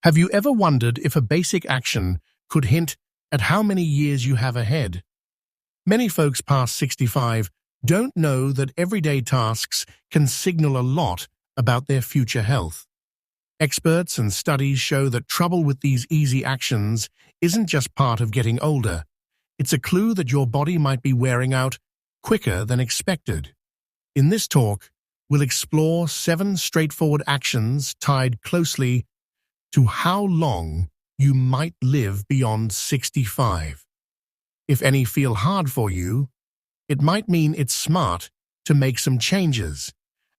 Have you ever wondered if a basic action could hint at how many years you have ahead? Many folks past 65 don't know that everyday tasks can signal a lot about their future health. Experts and studies show that trouble with these easy actions isn't just part of getting older. It's a clue that your body might be wearing out quicker than expected. In this talk, we'll explore 7 straightforward actions tied closely to how long you might live beyond 65. If any feel hard for you, it might mean it's smart to make some changes,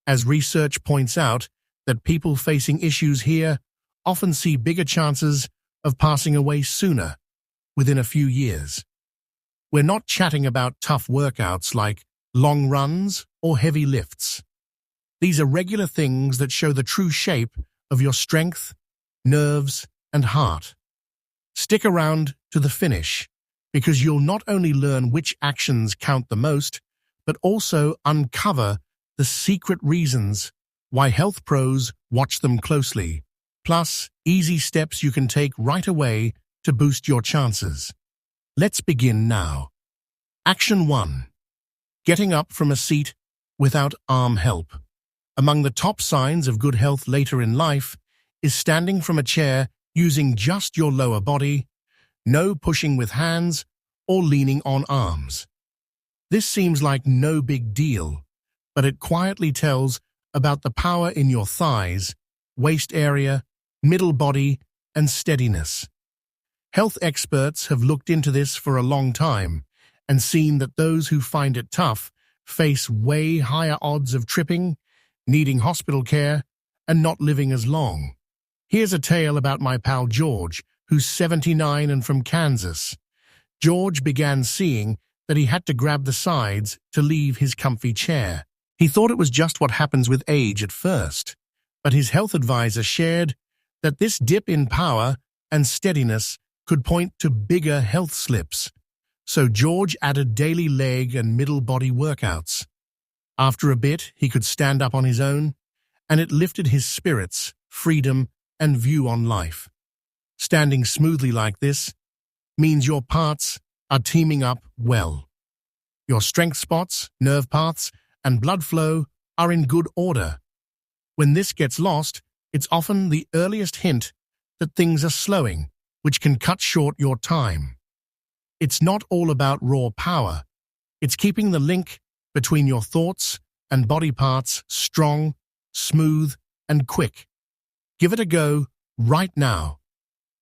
as research points out that people facing issues here often see bigger chances of passing away sooner, within a few years. We're not chatting about tough workouts like long runs or heavy lifts. These are regular things that show the true shape of your strength, nerves, and heart. Stick around to the finish, because you'll not only learn which actions count the most, but also uncover the secret reasons why health pros watch them closely, plus easy steps you can take right away to boost your chances. Let's begin now. Action 1. Getting up from a seat without arm help. Among the top signs of good health later in life is standing from a chair using just your lower body, no pushing with hands or leaning on arms. This seems like no big deal, but it quietly tells about the power in your thighs, waist area, middle body, and steadiness. Health experts have looked into this for a long time and seen that those who find it tough face way higher odds of tripping, needing hospital care, and not living as long. Here's a tale about my pal George, who's 79 and from Kansas. George began seeing that he had to grab the sides to leave his comfy chair. He thought it was just what happens with age at first, but his health advisor shared that this dip in power and steadiness could point to bigger health slips. So George added daily leg and middle body workouts. After a bit, he could stand up on his own, and it lifted his spirits, freedom, and view on life. Standing smoothly like this means your parts are teaming up well. Your strength spots, nerve paths, and blood flow are in good order. When this gets lost, it's often the earliest hint that things are slowing, which can cut short your time. It's not all about raw power. It's keeping the link between your thoughts and body parts strong, smooth, and quick. Give it a go right now.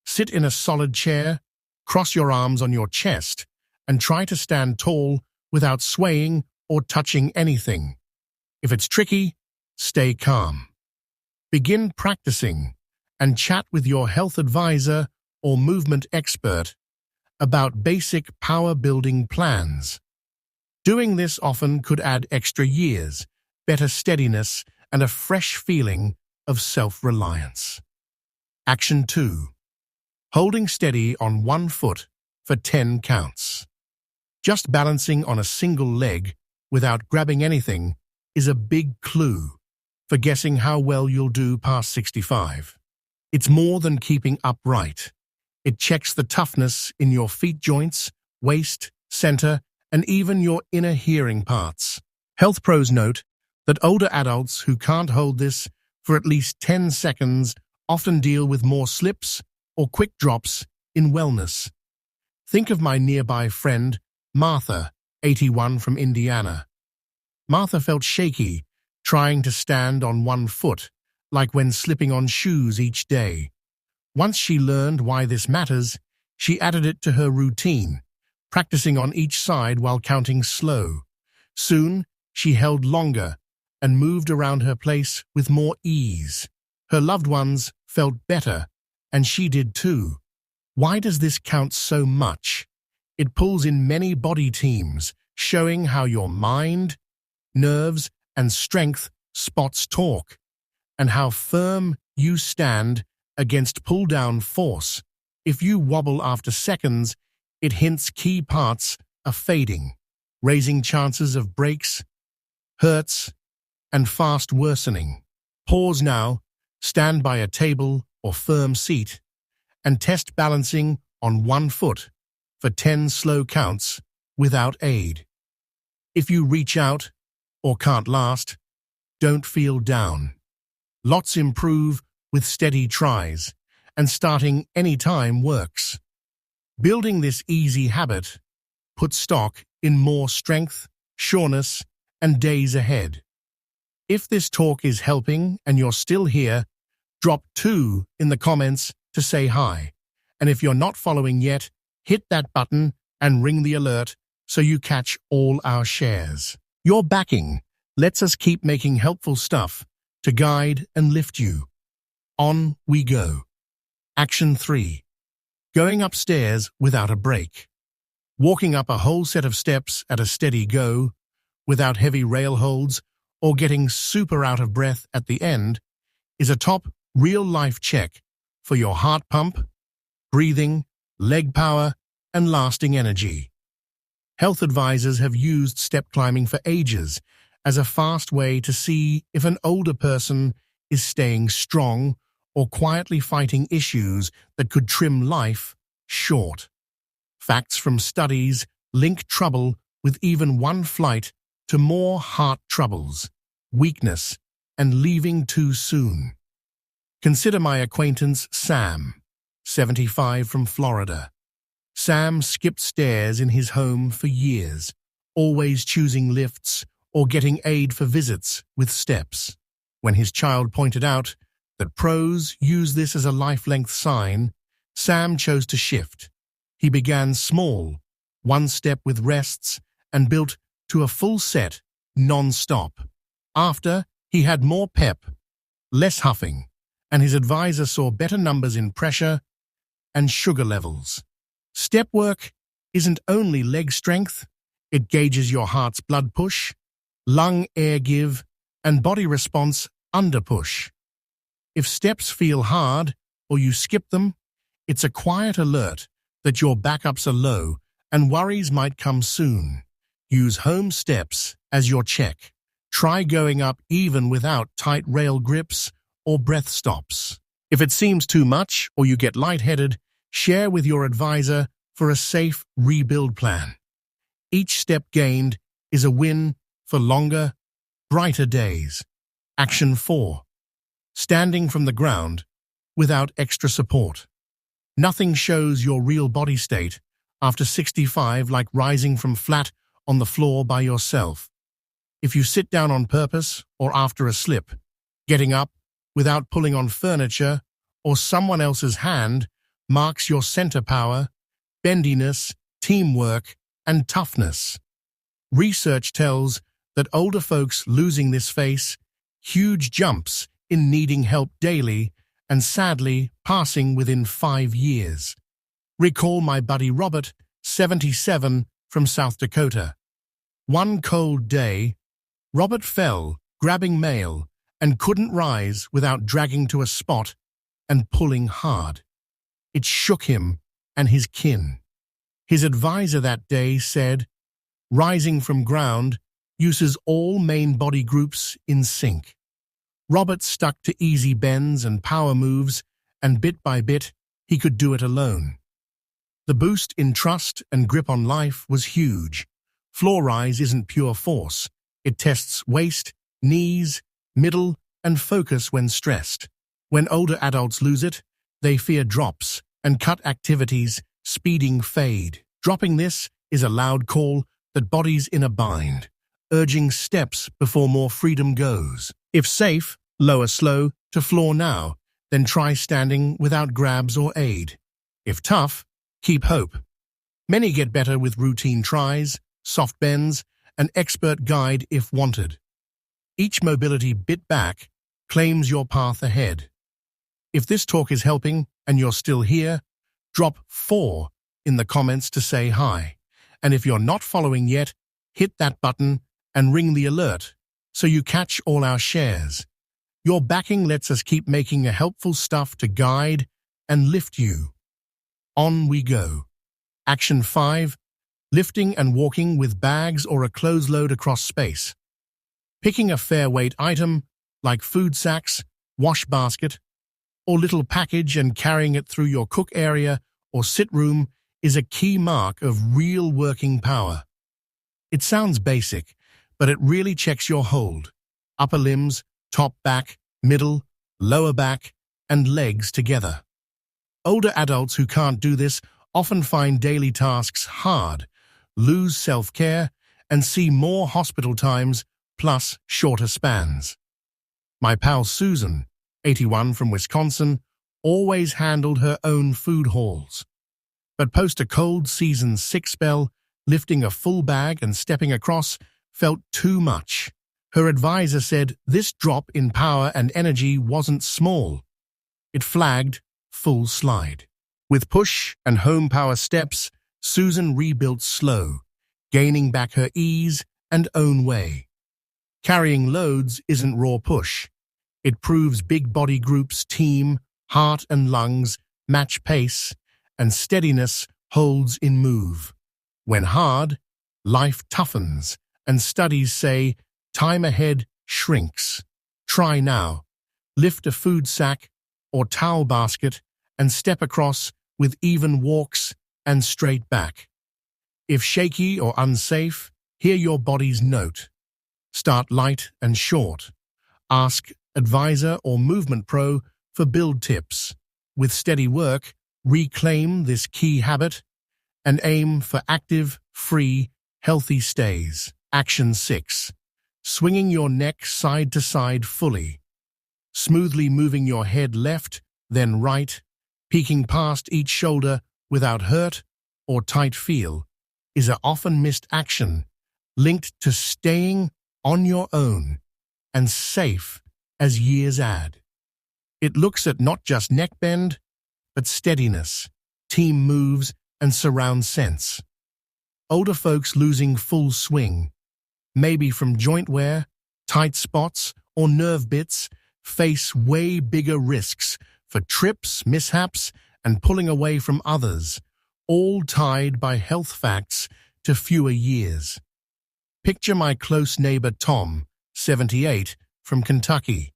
Sit in a solid chair, cross your arms on your chest, and try to stand tall without swaying or touching anything. If it's tricky, stay calm. Begin practicing and chat with your health advisor or movement expert about basic power-building plans. Doing this often could add extra years, better steadiness, and a fresh feeling of self-reliance. Action 2. Holding steady on one foot for 10 counts. Just balancing on a single leg without grabbing anything is a big clue for guessing how well you'll do past 65. It's more than keeping upright. It checks the toughness in your feet joints, waist, center, and even your inner hearing parts. Health pros note that older adults who can't hold this for at least 10 seconds often deal with more slips or quick drops in wellness. Think of my nearby friend, Martha, 81 from Indiana. Martha felt shaky, trying to stand on one foot, like when slipping on shoes each day. Once she learned why this matters, she added it to her routine, practicing on each side while counting slow. Soon, she held longer and moved around her place with more ease. Her loved ones felt better, and she did too. Why does this count so much? It pulls in many body teams, showing how your mind, nerves, and strength spots talk, and how firm you stand against pull-down force. If you wobble after seconds, it hints key parts are fading, raising chances of breaks, hurts, and fast worsening. Pause now, stand by a table or firm seat, and test balancing on one foot for 10 slow counts without aid. If you reach out or can't last, don't feel down. Lots improve with steady tries, and starting any time works. Building this easy habit puts stock in more strength, sureness, and days ahead. If this talk is helping and you're still here, drop 2 in the comments to say hi. And if you're not following yet, hit that button and ring the alert so you catch all our shares. Your backing lets us keep making helpful stuff to guide and lift you. On we go. Action 3. Going upstairs without a break. Walking up a whole set of steps at a steady go, without heavy rail holds or getting super out of breath at the end, is a top real-life check for your heart pump, breathing, leg power, and lasting energy. Health advisors have used step climbing for ages as a fast way to see if an older person is staying strong or quietly fighting issues that could trim life short. Facts from studies link trouble with even one flight to more heart troubles, weakness, and leaving too soon. Consider my acquaintance Sam, 75 from Florida. Sam skipped stairs in his home for years, always choosing lifts or getting aid for visits with steps. When his child pointed out that pros use this as a life-length sign, Sam chose to shift. He began small, one step with rests, and built to a full set, non-stop. After, he had more pep, less huffing, and his advisor saw better numbers in pressure and sugar levels. Step work isn't only leg strength, it gauges your heart's blood push, lung air give, and body response under push. If steps feel hard or you skip them, it's a quiet alert that your backups are low and worries might come soon. Use home steps as your check. Try going up even without tight rail grips or breath stops. If it seems too much or you get lightheaded, share with your advisor for a safe rebuild plan. Each step gained is a win for longer, brighter days. Action 4. Standing from the ground without extra support. Nothing shows your real body state after 65 like rising from flat on the floor by yourself. If you sit down on purpose or after a slip, getting up without pulling on furniture or someone else's hand marks your center power, bendiness, teamwork, and toughness. Research tells that older folks losing this face huge jumps in needing help daily and sadly passing within 5 years. Recall my buddy Robert, 77, from South Dakota. One cold day, Robert fell, grabbing mail, and couldn't rise without dragging to a spot and pulling hard. It shook him and his kin. His advisor that day said, "Rising from ground uses all main body groups in sync." Robert stuck to easy bends and power moves, and bit by bit, he could do it alone. The boost in trust and grip on life was huge. Floor rise isn't pure force. It tests waist, knees, middle, and focus when stressed. When older adults lose it, they fear drops and cut activities, speeding fade. Dropping this is a loud call that body's in a bind, urging steps before more freedom goes. If safe, lower slow to floor now, then try standing without grabs or aid. If tough, keep hope. Many get better with routine tries, soft bends, an expert guide if wanted. Each mobility bit back claims your path ahead. If this talk is helping and you're still here, drop 4 in the comments to say hi. And if you're not following yet, hit that button and ring the alert so you catch all our shares. Your backing lets us keep making a helpful stuff to guide and lift you. On we go. Action 5. Lifting and walking with bags or a clothes load across space. Picking a fair weight item, like food sacks, wash basket, or little package and carrying it through your cook area or sit room is a key mark of real working power. It sounds basic, but it really checks your hold. Upper limbs, top back, middle, lower back, and legs together. Older adults who can't do this often find daily tasks hard, lose self-care, and see more hospital times plus shorter spans. My pal Susan, 81 from Wisconsin, always handled her own food hauls. But post a cold season sick spell, lifting a full bag and stepping across felt too much. Her advisor said this drop in power and energy wasn't small. It flagged full slide. With push and home power steps, Susan rebuilt slow, gaining back her ease and own way. Carrying loads isn't raw push. It proves big body groups team, heart and lungs, match pace, and steadiness holds in move. When hard, life toughens, and studies say time ahead shrinks. Try now. Lift a food sack or towel basket and step across with even walks and straight back. If shaky or unsafe, hear your body's note. Start light and short. Ask advisor or movement pro for build tips. With steady work, reclaim this key habit and aim for active, free, healthy stays. Action 6. Swinging your neck side to side fully. Smoothly moving your head left, then right, peeking past each shoulder without hurt or tight feel, is an often missed action linked to staying on your own and safe as years add. It looks at not just neck bend, but steadiness, team moves, and surround sense. Older folks losing full swing, maybe from joint wear, tight spots, or nerve bits, face way bigger risks for trips, mishaps, and pulling away from others, all tied by health facts to fewer years. Picture my close neighbor Tom, 78, from Kentucky.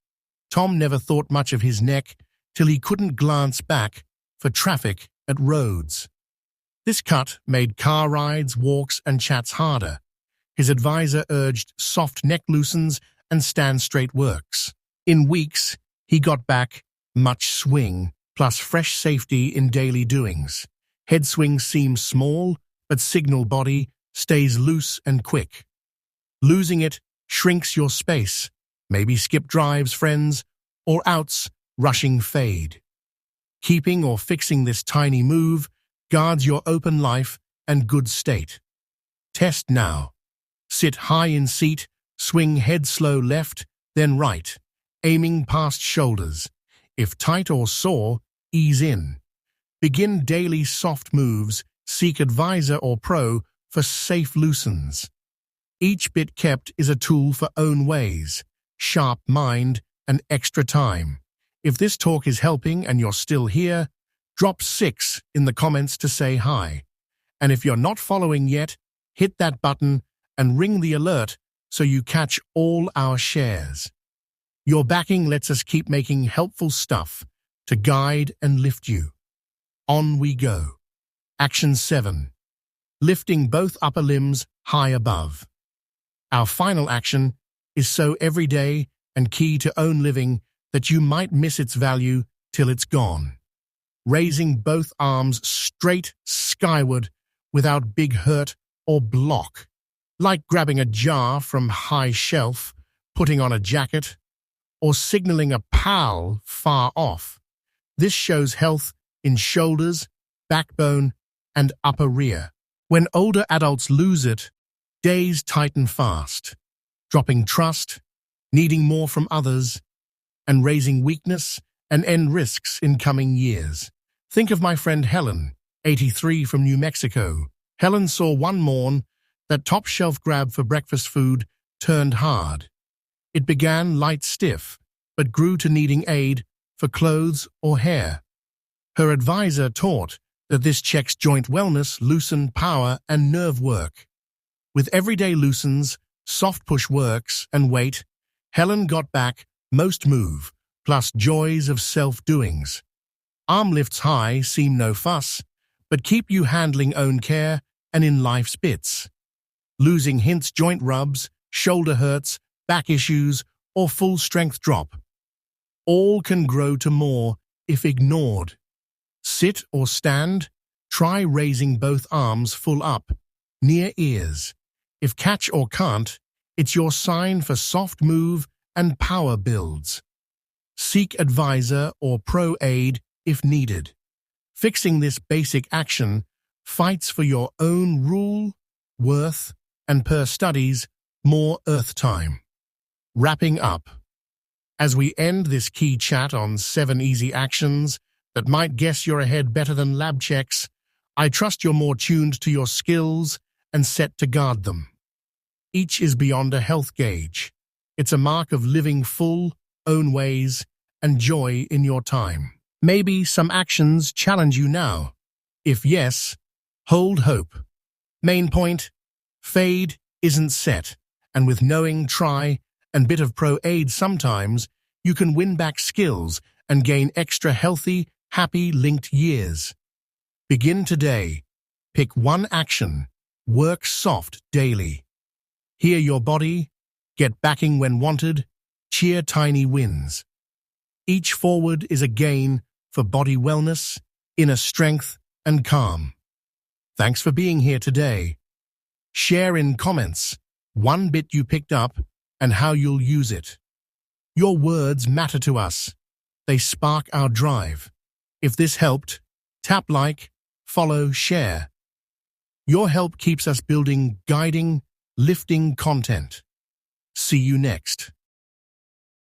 Tom never thought much of his neck till he couldn't glance back for traffic at roads. This cut made car rides, walks, and chats harder. His advisor urged soft neck loosens and stand straight works. In weeks, he got back much swing, plus fresh safety in daily doings. Head swings seem small, but signal body stays loose and quick. Losing it shrinks your space, maybe skip drives, friends, or outs, rushing fade. Keeping or fixing this tiny move guards your open life and good state. Test now. Sit high in seat, swing head slow left, then right, aiming past shoulders. If tight or sore, ease in. Begin daily soft moves, seek advisor or pro for safe loosens. Each bit kept is a tool for own ways, sharp mind, and extra time. If this talk is helping and you're still here, drop 6 in the comments to say hi. And if you're not following yet, hit that button and ring the alert so you catch all our shares. Your backing lets us keep making helpful stuff to guide and lift you. On we go. Action 7. Lifting both upper limbs high above. Our final action is so everyday and key to own living that you might miss its value till it's gone. Raising both arms straight skyward without big hurt or block. Like grabbing a jar from high shelf, putting on a jacket, or signaling a pal far off. This shows health in shoulders, backbone, and upper rear. When older adults lose it, days tighten fast, dropping trust, needing more from others, and raising weakness and end risks in coming years. Think of my friend Helen, 83 from New Mexico. Helen saw one morn that top shelf grab for breakfast food turned hard. It began light stiff, but grew to needing aid for clothes or hair. Her advisor taught that this checks joint wellness, loosen power, and nerve work. With everyday loosens, soft push works, and weight, Helen got back most move, plus joys of self-doings. Arm lifts high seem no fuss, but keep you handling own care and in life's bits. Losing hints joint rubs, shoulder hurts, back issues, or full strength drop. All can grow to more if ignored. Sit or stand, try raising both arms full up, near ears. If catch or can't, it's your sign for soft move and power builds. Seek advisor or pro aid if needed. Fixing this basic action fights for your own rule, worth, and per studies, more earth time. Wrapping up. As we end this key chat on 7 easy actions that might guess you're ahead better than lab checks, I trust you're more tuned to your skills and set to guard them. Each is beyond a health gauge. It's a mark of living full, own ways, and joy in your time. Maybe some actions challenge you now. If yes, hold hope. Main point, fade isn't set, and with knowing, try, and bit of pro aid sometimes, you can win back skills and gain extra healthy, happy linked years. Begin today. Pick one action. Work soft daily. Hear your body. Get backing when wanted. Cheer tiny wins. Each forward is a gain for body wellness, inner strength, and calm. Thanks for being here today. Share in comments one bit you picked up and how you'll use it. Your words matter to us. They spark our drive. If this helped, tap like, follow, share. Your help keeps us building, guiding, lifting content. See you next.